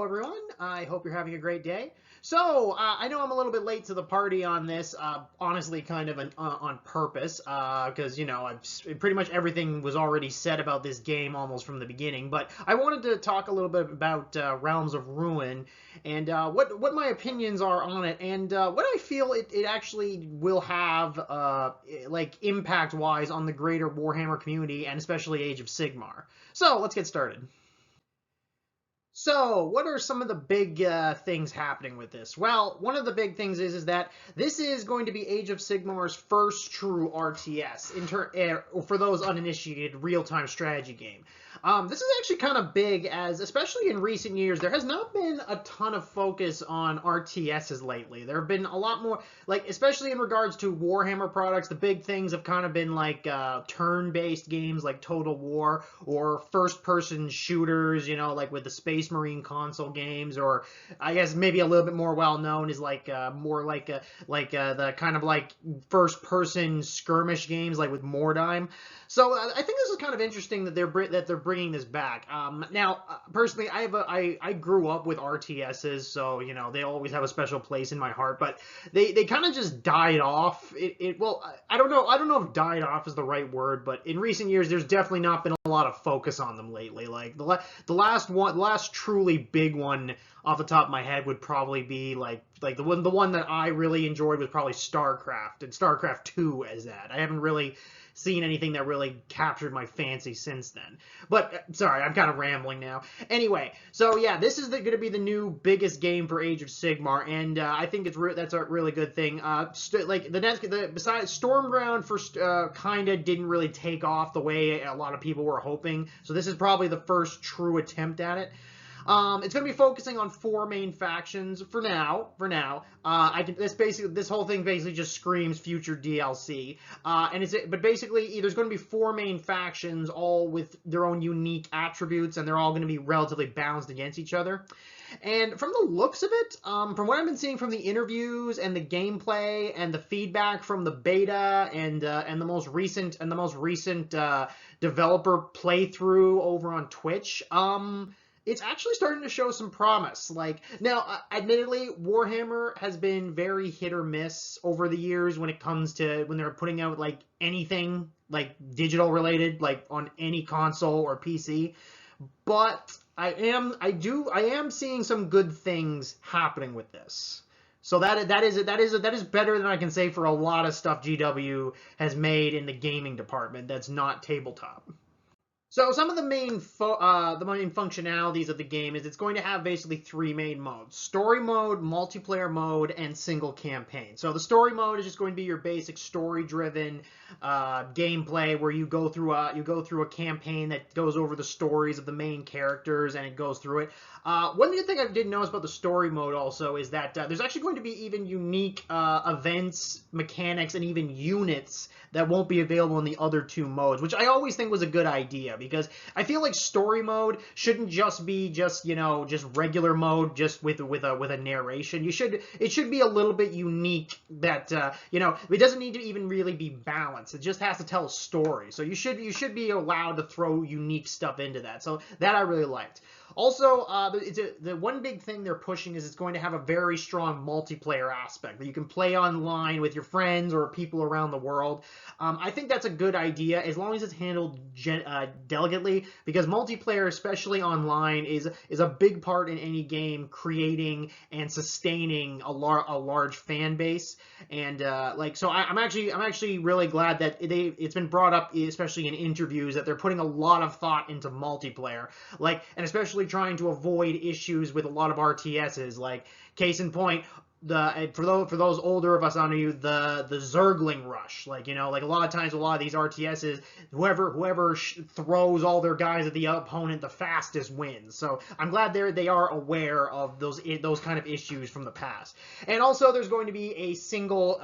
everyone. I hope you're having a great day. So, I know I'm a little bit late to the party on this, honestly, kind of on purpose, because, pretty much everything was already said about this game almost from the beginning, but I wanted to talk a little bit about Realms of Ruin, and what my opinions are on it, and what I feel it actually will have, impact-wise on the greater Warhammer community, and especially Age of Sigmar. So, let's get started. So, what are some of the big things happening with this? Well, one of the big things is that this is going to be Age of Sigmar's first true RTS, for those uninitiated, real-time strategy game. This is actually kind of big, as especially in recent years, there has not been a ton of focus on RTSs lately. There have been a lot more, especially in regards to Warhammer products, the big things have kind of been turn-based games like Total War, or first-person shooters, with the Space Marine console games, or I guess maybe a little bit more well-known is the kind of first-person skirmish games like with Mordheim. So I think this is kind of interesting that they're bringing this back. Now, personally, I grew up with RTSs, so they always have a special place in my heart. But they kind of just died off. Well, I don't know if died off is the right word, but in recent years, there's definitely not been a lot of focus on them lately. Like the last truly big one off the top of my head would probably be the one that I really enjoyed was probably StarCraft, and StarCraft 2 as that. I haven't really seen anything that really captured my fancy since then. But, sorry, I'm kind of rambling now. Anyway, so yeah, this is going to be the new biggest game for Age of Sigmar, and I think that's a really good thing. Besides Stormground, kinda didn't really take off the way a lot of people were hoping, so this is probably the first true attempt at it. It's going to be focusing on 4 main factions for now. This whole thing basically just screams future DLC. But basically, there's going to be 4 main factions, all with their own unique attributes, and they're all going to be relatively balanced against each other. And from the looks of it, from what I've been seeing from the interviews and the gameplay and the feedback from the beta and the most recent developer playthrough over on Twitch, it's actually starting to show some promise. Now, admittedly, Warhammer has been very hit or miss over the years when it comes to when they're putting out anything digital related, on any console or PC. But I am seeing some good things happening with this. So that is better than I can say for a lot of stuff GW has made in the gaming department that's not tabletop. So some of the main functionalities of the game is it's going to have basically 3 main modes: story mode, multiplayer mode, and single campaign. So the story mode is just going to be your basic story-driven gameplay where you go through a campaign that goes over the stories of the main characters, and it goes through it. One good thing I did notice about the story mode also is that there's actually going to be even unique events, mechanics, and even units that won't be available in the other 2 modes, which I always think was a good idea, because I feel like story mode shouldn't just be just regular mode just with a narration. It should be a little bit unique, that it doesn't need to even really be balanced. It just has to tell a story. So you should be allowed to throw unique stuff into that. So that I really liked. Also, the one big thing they're pushing is it's going to have a very strong multiplayer aspect that you can play online with your friends or people around the world. I think that's a good idea, as long as it's handled delicately, because multiplayer, especially online, is a big part in any game creating and sustaining a large fan base. And so I'm actually really glad that it's been brought up, especially in interviews, that they're putting a lot of thought into multiplayer, and especially trying to avoid issues with a lot of RTSs. Case in point, for those older of us on you, the Zergling rush. A lot of times, a lot of these RTSs, whoever throws all their guys at the opponent the fastest wins. So I'm glad they are aware of those kind of issues from the past. And also, there's going to be a single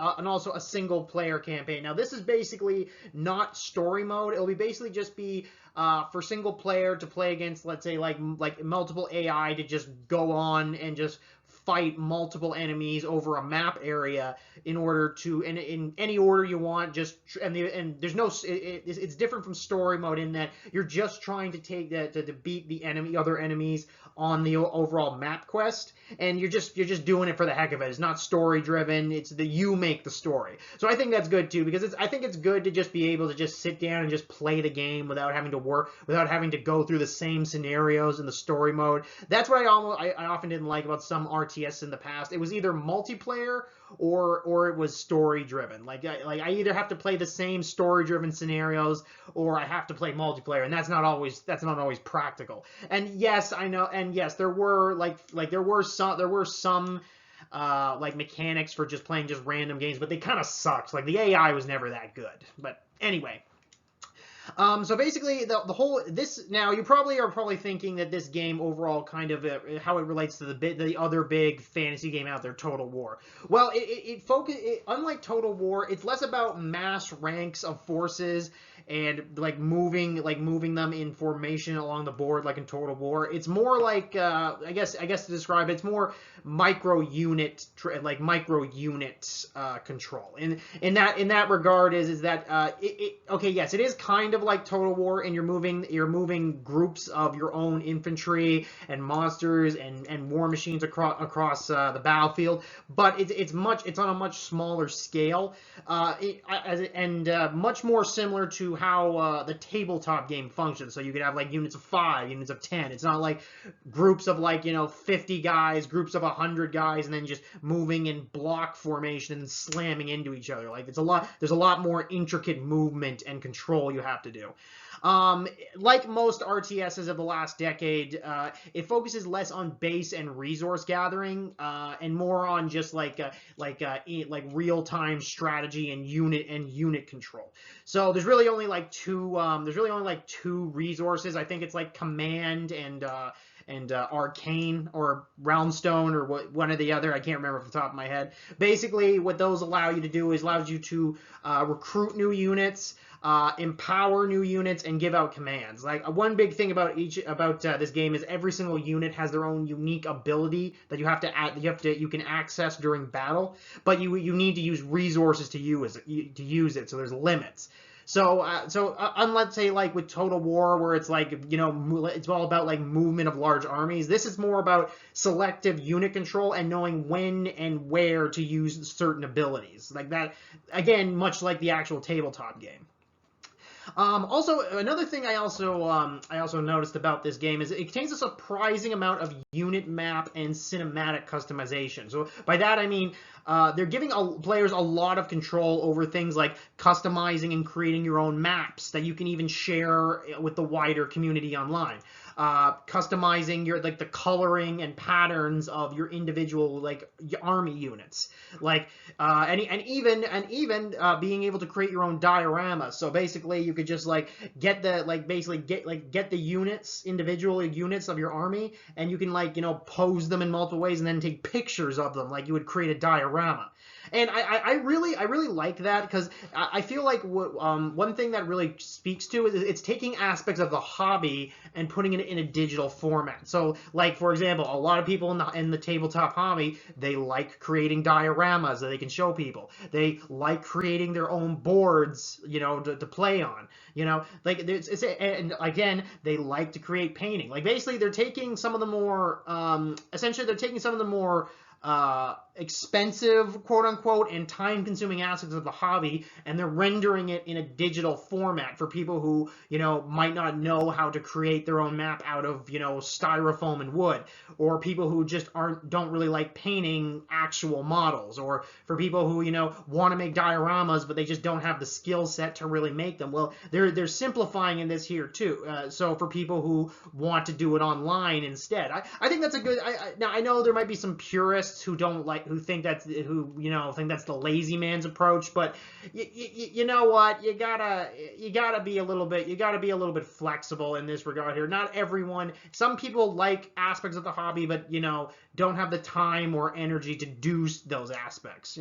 player campaign. Now, this is basically not story mode. It'll be basically just be for single player to play against, let's say, multiple AI to just go on and just fight multiple enemies over a map area in order to, in any order you want, and there's no, it's different from story mode in that you're just trying to beat the other enemies on the overall map quest, and you're just doing it for the heck of it. It's not story driven. It's you make the story. So I think that's good too, because I think it's good to just be able to just sit down and just play the game without having to go through the same scenarios in the story mode. That's what I often didn't like about some RTS in the past. It was either multiplayer or it was story driven. Like I either have to play the same story driven scenarios or I have to play multiplayer, and that's not always practical. And yes, I know, and yes, there were some like mechanics for just playing just random games, but they kind of sucked. Like the AI was never that good. But anyway, so basically, the whole now you are probably thinking that this game overall kind of how it relates to the other big fantasy game out there, Total War. Well, unlike Total War, it's less about mass ranks of forces and like moving them in formation along the board like in Total War. It's more like I guess to describe it, it's more micro unit control. In that regard is that okay, yes, it is kind of like Total War, and you're moving groups of your own infantry and monsters and war machines across the battlefield, but it's on a much smaller scale, and much more similar to how the tabletop game functions. So you could have like units of 5, units of 10. It's not like groups of 50 guys, groups of 100 guys, and then just moving in block formation and slamming into each other. Like there's a lot more intricate movement and control you have to do. Like most RTSs of the last decade, it focuses less on base and resource gathering, and more on just like real-time strategy and unit control. So there's really only like two resources. I think it's like command and arcane or realmstone or one or the other. I can't remember off the top of my head. Basically, what those allow you to do is allows you to recruit new units, empower new units, and give out commands. Like one big thing about this game is every single unit has their own unique ability that you can access during battle, but you need to use resources to use it. So there's limits. So unless say like with Total War, where it's like, it's all about like movement of large armies, this is more about selective unit control and knowing when and where to use certain abilities. Like that, again, much like the actual tabletop game. Also, another thing I also noticed about this game is it contains a surprising amount of unit map and cinematic customization. So by that I mean they're giving players a lot of control over things like customizing and creating your own maps that you can even share with the wider community online. Customizing the coloring and patterns of your individual army units, and even being able to create your own dioramas. So basically, you could just get the individual units of your army, and you can pose them in multiple ways, and then take pictures of them like you would create a diorama. And I really like that, because I feel like one thing that really speaks to is it's taking aspects of the hobby and putting it in a digital format. So, for example, a lot of people in the tabletop hobby, they like creating dioramas that they can show people. They like creating their own boards, to play on. And again, they like to create painting. Basically, they're taking some of the more expensive, quote unquote, and time consuming aspects of the hobby, and they're rendering it in a digital format for people who might not know how to create their own map out of styrofoam and wood, or people who just don't really like painting actual models, or for people who want to make dioramas but they just don't have the skill set to really make them. Well, they're simplifying in this here too, so for people who want to do it online instead. I think that's a good. Now I know there might be some purists who think that's the lazy man's approach, but you know what, you gotta be a little bit flexible in this regard here. Not everyone. Some people like aspects of the hobby, but don't have the time or energy to do those aspects.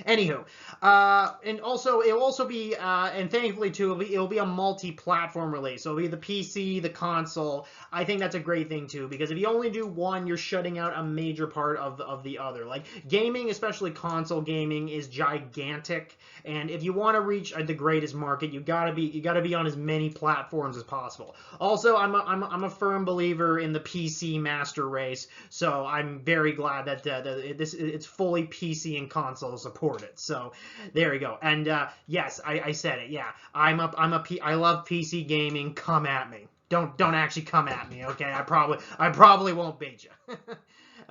Anywho, and also it'll also be, and thankfully too, it'll be a multi-platform release. So it'll be the PC, the console. I think that's a great thing too, because if you only do one, you're shutting out a major part of the other. Like gaming, especially console gaming, is gigantic, and if you want to reach the greatest market, you gotta be on as many platforms as possible. Also, I'm a firm believer in the PC master race, so I'm very glad that it's fully PC and console supported. So there you go. And yes, I said it. Yeah, I love PC gaming. Come at me. Don't actually come at me. Okay, I probably won't beat you.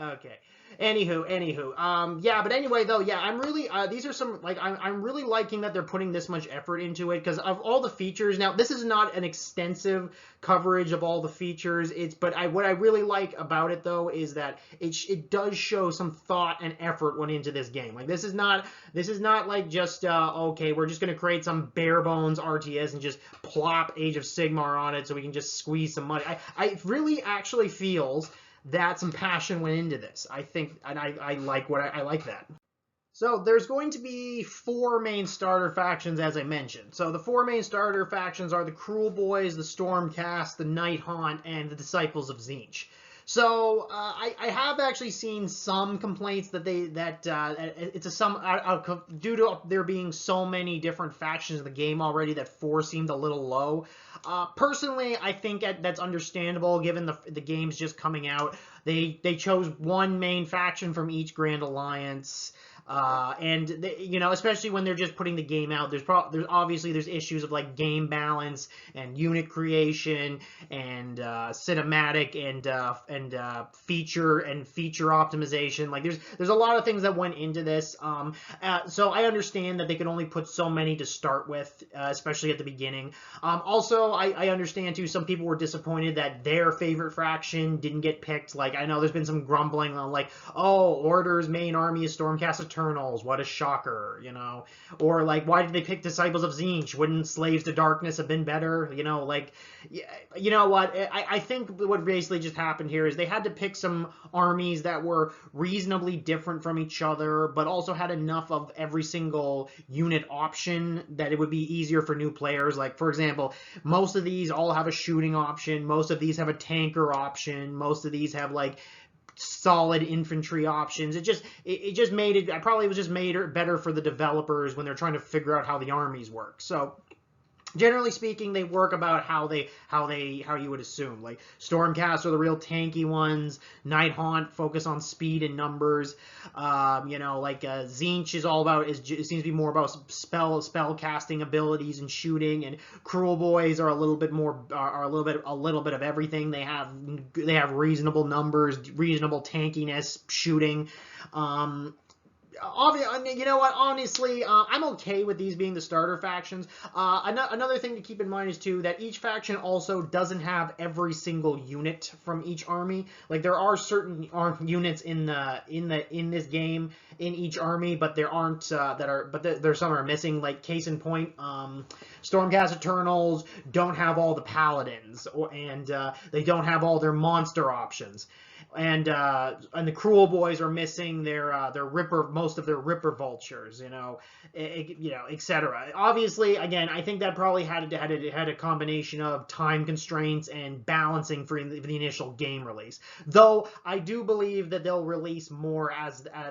Okay. Anywho, yeah, but anyway, though, yeah, I'm really, these are some, like, I'm really liking that they're putting this much effort into it, because of all the features, now, this is not an extensive coverage of all the features, but what I really like about it, though, is that it does show some thought and effort went into this game. Like, this is not like just, okay, we're just going to create some bare bones RTS and just plop Age of Sigmar on it so we can just squeeze some money. I really actually feels that some passion went into this. I think, and I like I like that. So there's going to be 4 main starter factions, as I mentioned. So the 4 main starter factions are the Cruel Boys, the Stormcast, the Night Haunt, and the Disciples of Tzeentch. So I have actually seen some complaints that it's due to there being so many different factions in the game already that 4 seemed a little low. Personally, I think that's understandable given the game's just coming out. They chose 1 main faction from each Grand Alliance. And they, especially when they're just putting the game out, there's obviously issues of like game balance and unit creation and cinematic and feature optimization. Like there's a lot of things that went into this. So I understand that they could only put so many to start with, especially at the beginning. Also, I understand too. Some people were disappointed that their favorite faction didn't get picked. Like I know there's been some grumbling on like, oh, Order's main army is Stormcast Eternals. What a shocker, Or like, why did they pick Disciples of Tzeentch? Wouldn't Slaves to Darkness have been better? Like, you know what? I think what basically just happened here is they had to pick some armies that were reasonably different from each other, but also had enough of every single unit option that it would be easier for new players. Like, for example, most of these all have a shooting option. Most of these have a tanker option. Most of these have like solid infantry options. It just made it, probably was just made it better for the developers when they're trying to figure out how the armies work. So generally speaking, they work about how you would assume. Like Stormcast are the real tanky ones. Night Haunt focus on speed and numbers. Tzeentch is all about it seems to be more about spell casting abilities and shooting. And Cruel Boys are a little bit of everything. They have reasonable numbers, reasonable tankiness, shooting. You know what? Honestly, I'm okay with these being the starter factions. Another thing to keep in mind is too that each faction also doesn't have every single unit from each army. Like there are certain units in this game in each army, but there aren't there's some are missing. Like case in point, Stormcast Eternals don't have all the paladins, and they don't have all their monster options. And the Cruel Boys are missing their most of their Ripper Vultures, etc. Obviously, again, I think that probably had a combination of time constraints and balancing for the initial game release. Though I do believe that they'll release more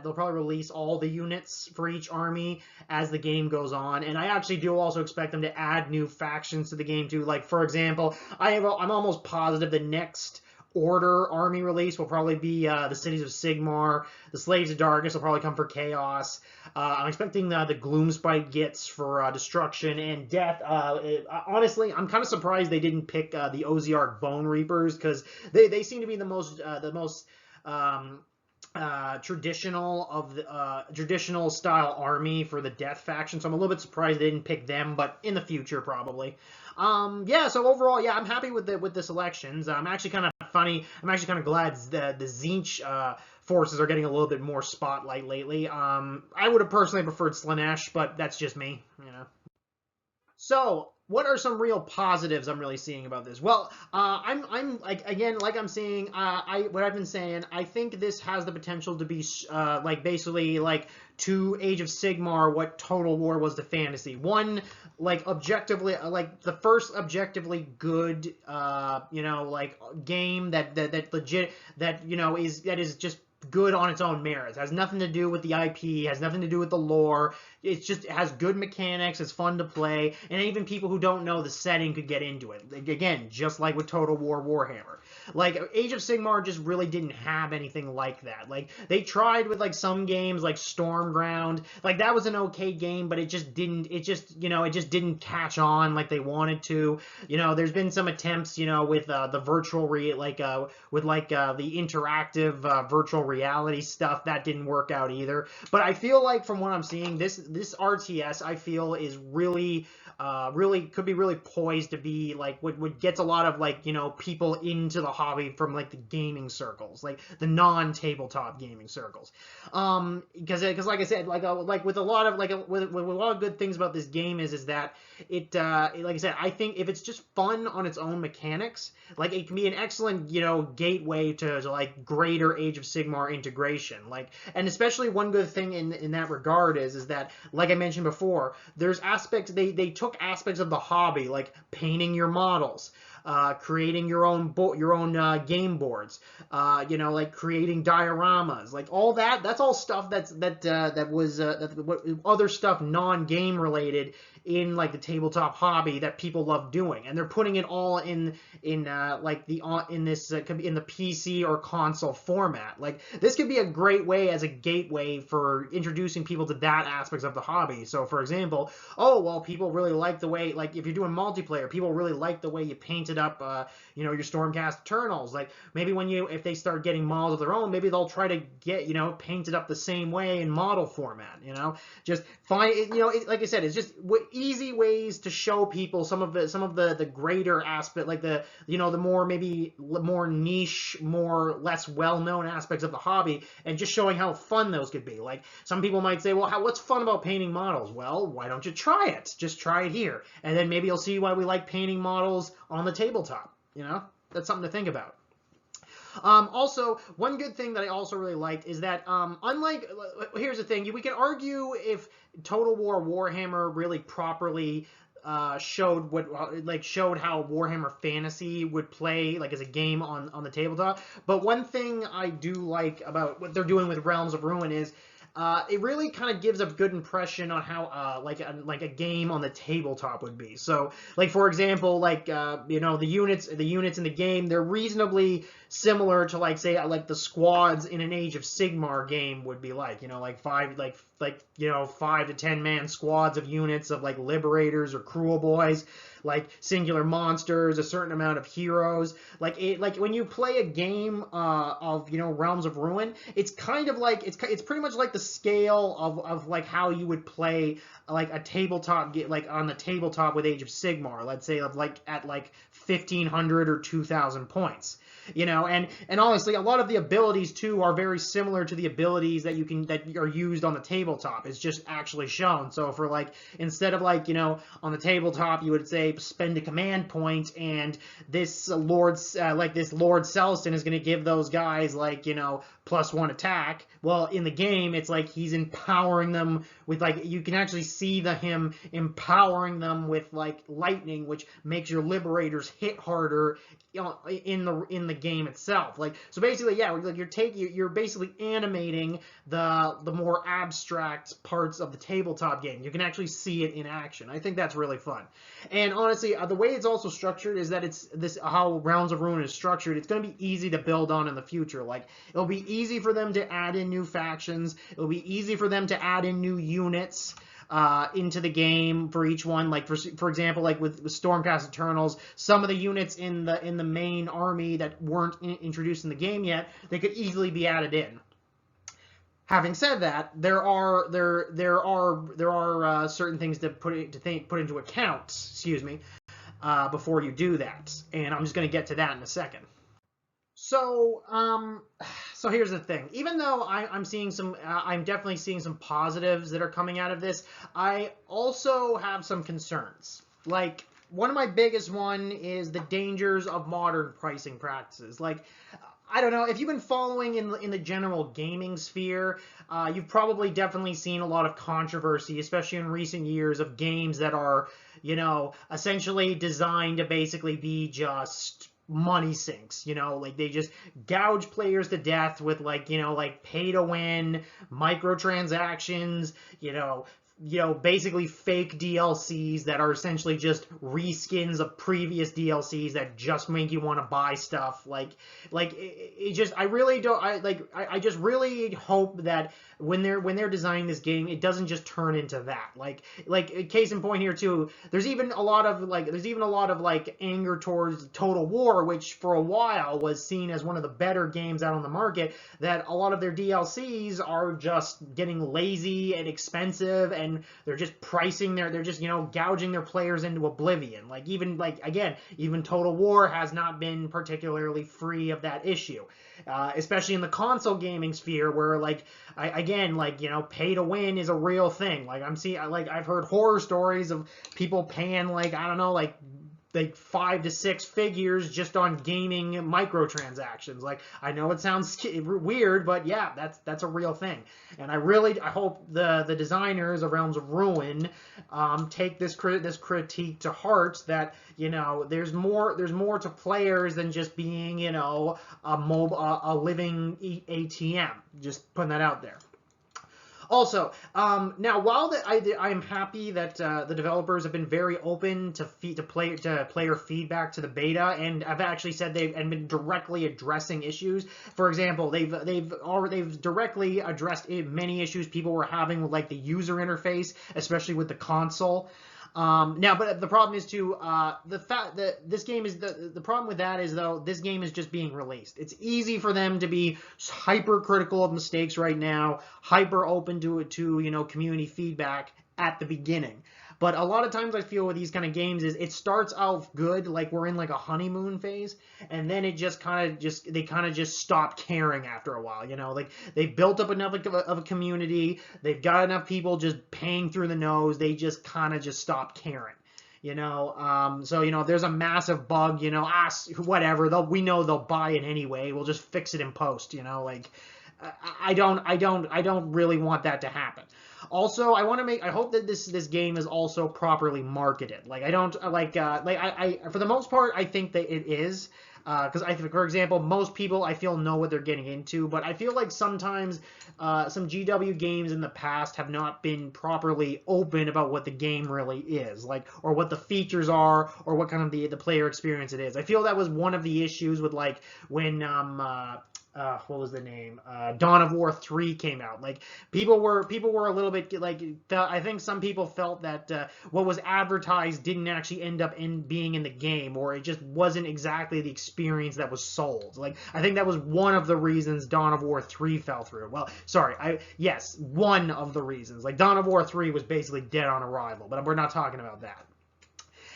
they'll probably release all the units for each army as the game goes on, and I actually do also expect them to add new factions to the game too. Like for example, I'm almost positive the next Order army release will probably be the Cities of Sigmar. The Slaves of Darkness will probably come for Chaos. I'm expecting the Gloomspite Gits for Destruction and Death. Honestly, I'm kind of surprised they didn't pick the Oziark Bone Reapers, because they seem to be the most traditional style army for the Death faction. So I'm a little bit surprised they didn't pick them, but in the future probably. Yeah, so overall, yeah, I'm happy with the selections. I'm actually kind of glad the Tzeentch forces are getting a little bit more spotlight lately. I would have personally preferred Slaanesh, but that's just me, So what are some real positives I'm really seeing about this? Well, I'm like, again, like I'm saying, what I've been saying, I think this has the potential to be like basically like to Age of Sigmar what Total War was to fantasy. One, like objectively, like the first objectively good, like game that legit, that is just good on its own merits. It has nothing to do with the IP, has nothing to do with the lore. It has good mechanics, it's fun to play, and even people who don't know the setting could get into it. Like, again, just like with Total War Warhammer. Like, Age of Sigmar just really didn't have anything like that. Like, they tried with, like, some games, like Stormground. Like, that was an okay game, but it just didn't catch on like they wanted to. There's been some attempts, with the the interactive virtual reality stuff. That didn't work out either. But I feel like from what I'm seeing, this RTS I feel is really could be really poised to be like what gets a lot of like people into the hobby from like the gaming circles, like the non-tabletop gaming circles. Because like I said, like with a lot of with a lot of good things about this game is that like I said, I think if it's just fun on its own mechanics, like it can be an excellent gateway to like greater Age of Sigmar integration. Like, and especially one good thing in that regard is that, like I mentioned before, there's aspects they took aspects of the hobby, like painting your models, creating your own game boards, like creating dioramas, like all that. That's all stuff that was other stuff non-game related in like the tabletop hobby that people love doing, and they're putting it all in the PC or console format. Like, this could be a great way as a gateway for introducing people to that aspects of the hobby. So, for example, people really like the way, like if you're doing multiplayer, people really like the way you painted up, your Stormcast Eternals. Like, maybe if they start getting models of their own, maybe they'll try to get painted up the same way in model format. Just find like I said, it's just easy ways to show people some of the greater aspect, like the more maybe more niche, more less well-known aspects of the hobby, and just showing how fun those could be. Like, some people might say, well, what's fun about painting models? Well, why don't you try it? Just try it here, and then maybe you'll see why we like painting models on the tabletop. That's something to think about. Also, one good thing that I also really liked is that, here's the thing, we can argue if Total War Warhammer really properly showed how Warhammer Fantasy would play like as a game on the tabletop. But one thing I do like about what they're doing with Realms of Ruin is it really kind of gives a good impression on how like a game on the tabletop would be. So, like, for example, the units in the game, they're reasonably similar to the squads in an Age of Sigmar game would be like 5 to 10 man squads of units of like liberators or cruel boys, like singular monsters, a certain amount of heroes. Like when you play a game of Realms of Ruin, it's kind of like it's pretty much like the scale of like how you would play like a tabletop like on the tabletop with Age of Sigmar. Let's say at 1,500 or 2,000 points. And honestly, a lot of the abilities too are very similar to the abilities that are used on the tabletop. It's just actually shown. So for instead of on the tabletop, you would say spend a command point, and this Lord Celestin is going to give those guys +1 attack. Well, in the game, it's like he's empowering them with you can actually see him empowering them with lightning, which makes your liberators hit harder in the game itself. So basically, yeah, you're basically animating the more abstract parts of the tabletop game. You can actually see it in action. I think that's really fun. And honestly, the way it's also structured is that how Realms of Ruin is structured. It's going to be easy to build on in the future. It'll be easy for them to add in new factions. It'll be easy for them to add in new units into the game for each one. For example, with Stormcast Eternals, some of the units in the main army that weren't introduced in the game yet, they could easily be added in. Having said that, there are certain things to put into account. Excuse me, before you do that, and I'm just going to get to that in a second. So here's the thing. Even though I'm definitely seeing some positives that are coming out of this, I also have some concerns. one of my biggest one is the dangers of modern pricing practices. Like, I don't know if you've been following in the general gaming sphere. You've probably definitely seen a lot of controversy, especially in recent years, of games that are, essentially designed to basically be just money sinks. Like they just gouge players to death with like pay to win microtransactions. Basically fake DLCs that are essentially just reskins of previous DLCs that just make you want to buy stuff. It just, I really don't, I just really hope that when they're designing this game, it doesn't just turn into that. Case in point here too, there's even a lot of anger towards Total War, which for a while was seen as one of the better games out on the market, that a lot of their DLCs are just getting lazy and expensive, and they're just gouging their players into oblivion. Even Total War has not been particularly free of that issue. Especially in the console gaming sphere, where pay to win is a real thing. I've heard horror stories of people paying I don't know, like 5 to 6 figures just on gaming microtransactions. I know it sounds weird, but yeah, that's a real thing. And I hope the designers of Realms of Ruin take this critique to heart, that there's more to players than just being a living ATM. Just putting that out there. Also, now while I am happy that the developers have been very open to player feedback to the beta, and I've actually said they've been directly addressing issues. For example, they've directly addressed many issues people were having with the user interface, especially with the console. But the problem is too, the fact that this game is the problem with that is, though, this game is just being released. It's easy for them to be hyper critical of mistakes right now, hyper open to community feedback at the beginning. But a lot of times I feel with these kind of games is it starts out good, like we're in a honeymoon phase, and then it just they kind of just stop caring after a while. They built up enough of a community, they've got enough people just paying through the nose, they just kind of just stop caring. So if there's a massive bug, whatever, we know they'll buy it anyway. We'll just fix it in post. I don't really want that to happen. Also, I hope that this game is also properly marketed. For the most part, I think that it is. Because for example, most people I feel know what they're getting into, but I feel like sometimes some GW games in the past have not been properly open about what the game really is, or what the features are, or what kind of the player experience it is. I feel that was one of the issues with when what was the name? Dawn of War 3 came out. People were a little bit I think some people felt that what was advertised didn't actually end up being in the game, or it just wasn't exactly the experience that was sold. I think that was one of the reasons Dawn of War 3 fell through. Well, sorry, yes, one of the reasons. Dawn of War 3 was basically dead on arrival, but we're not talking about that.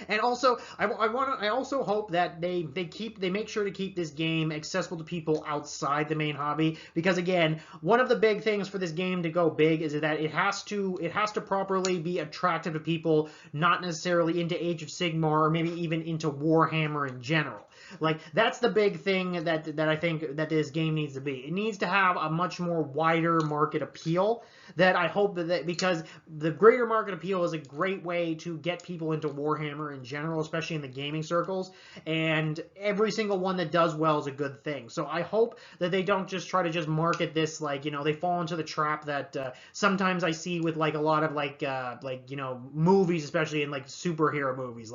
And also, I also hope that they make sure to keep this game accessible to people outside the main hobby, because again, one of the big things for this game to go big is that it has to properly be attractive to people not necessarily into Age of Sigmar, or maybe even into Warhammer in general. That's the big thing that I think that this game needs to be. It needs to have a much more wider market appeal. That I hope that because the greater market appeal is a great way to get people into Warhammer in general, especially in the gaming circles, and every single one that does well is a good thing. So I hope that they don't just try to just market this they fall into the trap that sometimes I see with a lot of movies, especially in superhero movies.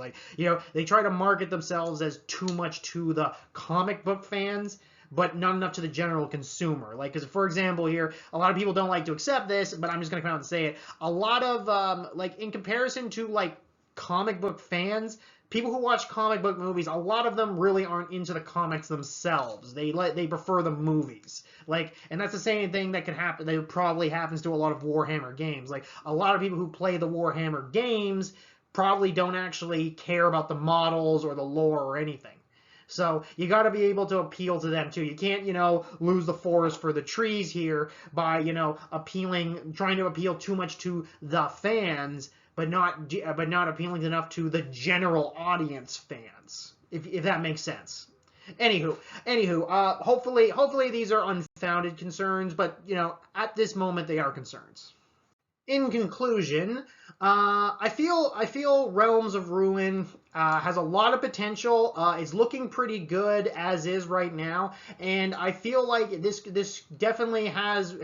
They try to market themselves as too much to the comic book fans, but not enough to the general consumer. Because, for example, here, a lot of people don't like to accept this, but I'm just going to come out and say it. A lot of, in comparison to, comic book fans, people who watch comic book movies, a lot of them really aren't into the comics themselves. They prefer the movies. And that's the same thing that can happen, that probably happens to a lot of Warhammer games. A lot of people who play the Warhammer games probably don't actually care about the models or the lore or anything. So you got to be able to appeal to them too. You can't, lose the forest for the trees here by, trying to appeal too much to the fans, but not appealing enough to the general audience fans, if that makes sense. Anywho, hopefully these are unfounded concerns, but at this moment they are concerns. In conclusion, I feel Realms of Ruin has a lot of potential. It's looking pretty good as is right now, and I feel like this definitely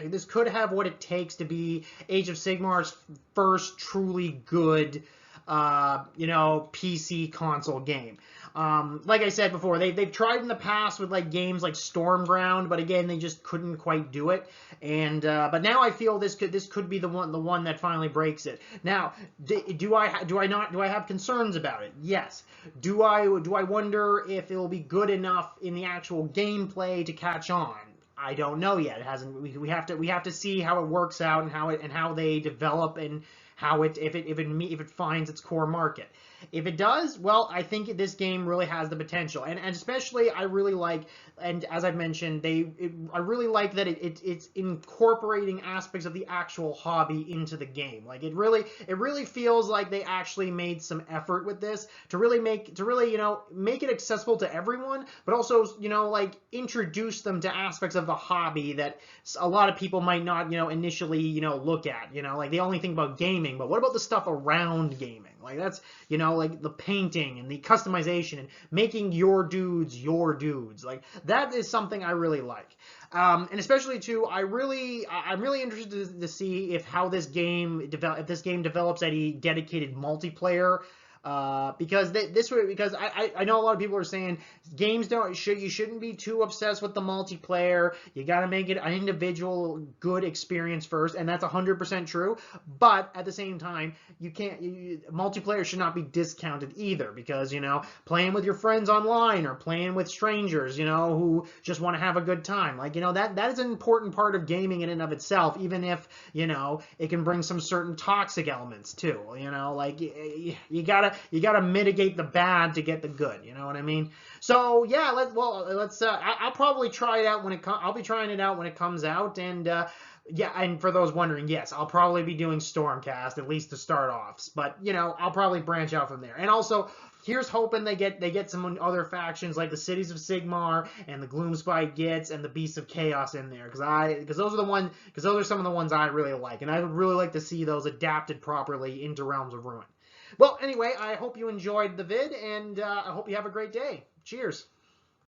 this could have what it takes to be Age of Sigmar's first truly good PC console game. Like I said before, they've tried in the past with like games like Stormground, but again they just couldn't quite do it. And but now I feel this could be the one that finally breaks it. Now, do I have concerns about it? Yes. Do I wonder if it will be good enough in the actual gameplay to catch on? I don't know yet. It hasn't. We have to see how it works out and how they develop and how if it finds its core market. If it does, well, I think this game really has the potential, and especially I really like, and as I've mentioned, I really like that it's incorporating aspects of the actual hobby into the game. Like it really feels like they actually made some effort with this to really make it accessible to everyone, but also like introduce them to aspects of the hobby that a lot of people might not initially look at. Like they only think about gaming, but what about the stuff around gaming? Like that's like the painting and the customization and making your dudes. Like that is something I really like. And especially too, I'm really interested to see if this game develops any dedicated multiplayer. Because I know a lot of people are saying you shouldn't be too obsessed with the multiplayer. You got to make it an individual good experience first, and that's 100% true. But at the same time, multiplayer should not be discounted either, because playing with your friends online or playing with strangers who just want to have a good time, like that is an important part of gaming in and of itself, even if it can bring some certain toxic elements too. Like you gotta mitigate the bad to get the good. You know what I mean? So yeah, let's. I'll probably try it out when I'll be trying it out when it comes out, and yeah. And for those wondering, yes, I'll probably be doing Stormcast at least to start off. But I'll probably branch out from there. And also, here's hoping they get some other factions like the Cities of Sigmar and the Gloomspite Gits and the Beasts of Chaos in there, because those are some of the ones I really like, and I would really like to see those adapted properly into Realms of Ruin. Well, anyway, I hope you enjoyed the vid, and I hope you have a great day. Cheers.